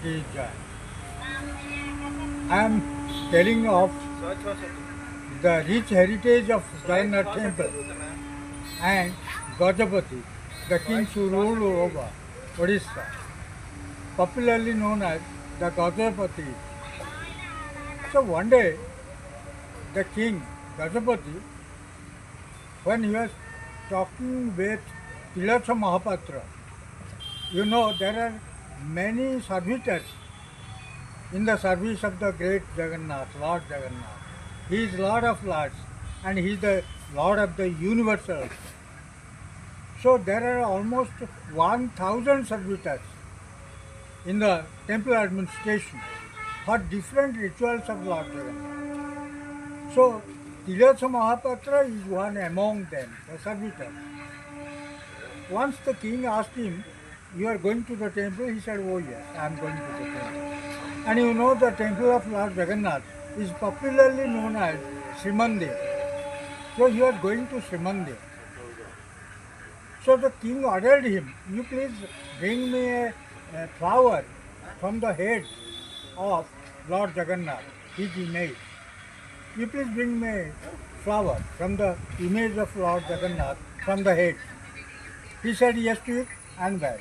is I am telling of the rich heritage of Jagannath temple and Gajapati, the kings who ruled over Odisha, popularly known as the Gajapati. So one day, the king Gajapati, when he was talking with Tilatha Mahapatra, you know there are many servitors in the service of the great Jagannath, Lord Jagannath. He is Lord of Lords and he is the Lord of the universal. So there are almost 1000 servitors in the temple administration for different rituals of Lord Jagannath. So Tilatha Mahapatra is one among them, the servitors. Once the king asked him, "You are going to the temple?" He said, "Oh yes, I am going to the temple." And you know the temple of Lord Jagannath is popularly known as Srimandir. So he was going to Srimandir. So the king ordered him, "You please bring me a flower from the head of Lord Jagannath, his image. You please bring me a flower from the image of Lord Jagannath from the head." He said yes to it and went.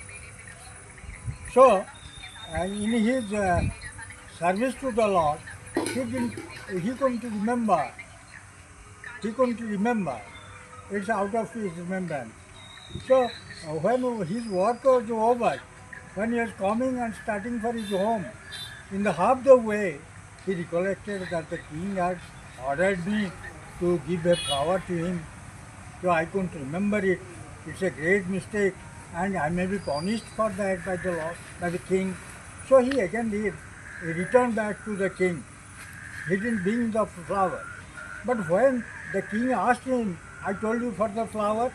So in his service to the Lord, he didn't, he couldn't remember. He couldn't remember. It's out of his remembrance. So when his work was over, when he was coming and starting for his home, in the half the way, he recollected that the king had ordered me to give a flower to him. So I couldn't remember it. It's a great mistake, and I may be punished for that by the law, by the king. So he again did. He returned back to the king. He didn't bring the flower. But when the king asked him, "I told you for the flower,"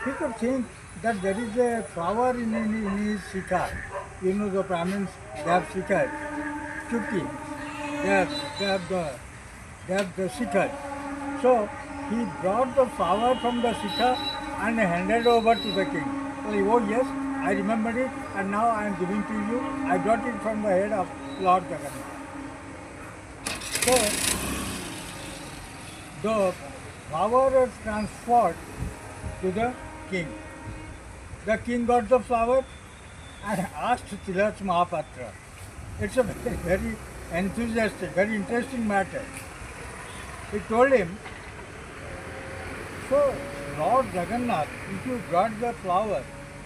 he could think that there is a flower in his shikha. You know the Brahmins, they have shikhas, chupki. They have the shikhas. So he brought the flower from the shikha and handed over to the king. So he, "Oh yes, I remembered it and now I am giving to you. I brought it from the head of Lord Jagannath." So the flower was transferred to the king. The king got the flower and asked Tilatha Mahapatra. It's a very enthusiastic, very interesting matter. He told him, "So Lord Jagannath, if you brought the flower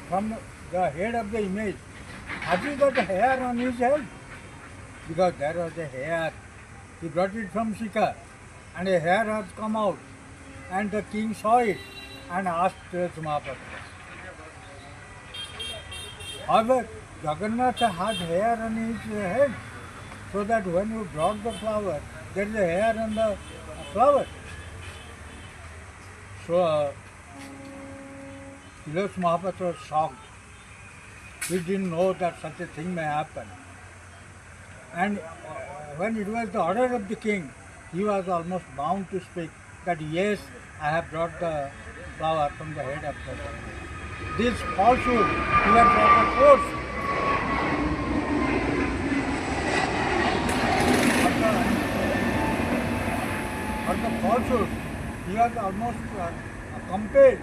from the head of the image, have you got a hair on his head?" Because there was a hair. He brought it from Shikha and a hair had come out. And the king saw it and asked Tilatha Mahapatra. However, Jagannath had hair on his head, so that when you brought the flower, there is a hair on the flower. So Tilatha Mahapatra was shocked. He didn't know that such a thing may happen. And when it was the order of the king, he was almost bound to speak that yes, I have brought the flower from the head of the temple. This falsehood he had brought a force. For the falsehood, he was almost compelled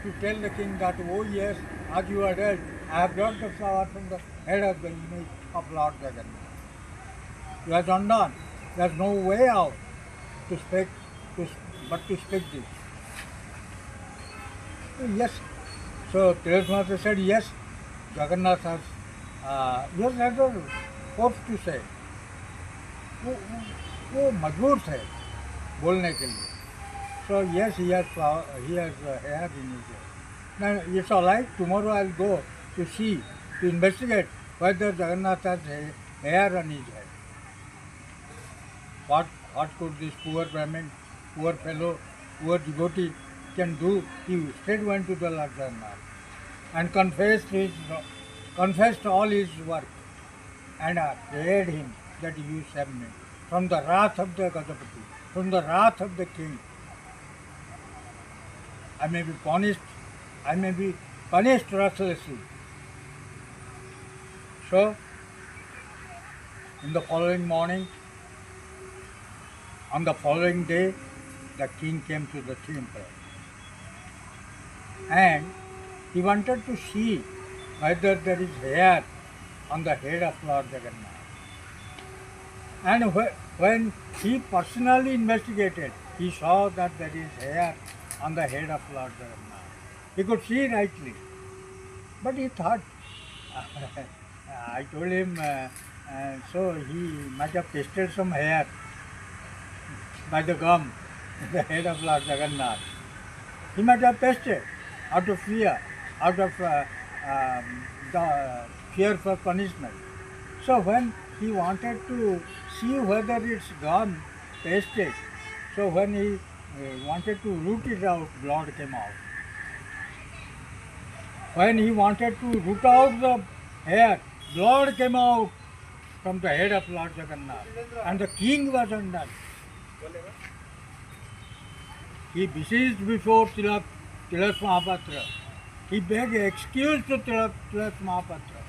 to tell the king that, "Oh yes, as you ordered, I have brought the flower from the head of the image of Lord Jagannath." He was undone. There is no way out to speak, but to speak this. Yes. So Tilatha Mahapatra said, "Yes, Jagannath has, he has never forced to say. वो मजबूर थे बोलने के लिए. So yes, he has hair in his head. Now it's all right. Tomorrow I'll go to see, to investigate whether Jagannath has hair on his head." What could this poor Brahmin, poor fellow, poor devotee can do? He straight went to the Lord Jagannath and confessed all his work and prayed him that you save me from the wrath of the Gajapati, from the wrath of the king. I may be punished ruthlessly. So, in the following morning, on the following day, the king came to the temple and he wanted to see whether there is hair on the head of Lord Jagannath. And when he personally investigated, he saw that there is hair on the head of Lord Jagannath. He could see rightly. But he thought, I told him, so he might have tasted some hair by the gum in the head of Lord Jagannath. He might have tasted out of fear, out of the fear for punishment. So when he wanted to see whether it's gum tasted, so when he wanted to root it out, blood came out. When he wanted to root out the hair, blood came out from the head of Lord Jagannath. And the king was undone. He besieged before Tilak Mahapatra. He begged excuse to Tilak Mahapatra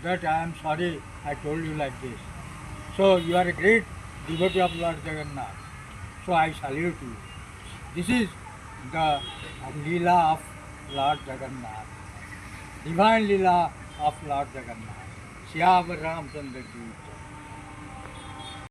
that I am sorry I told you like this. So you are a great devotee of Lord Jagannath. So I salute you. This is the Leela of Lord Jagannath. Divine Leela of Lord Jagannath. Shyama Ramchandra ki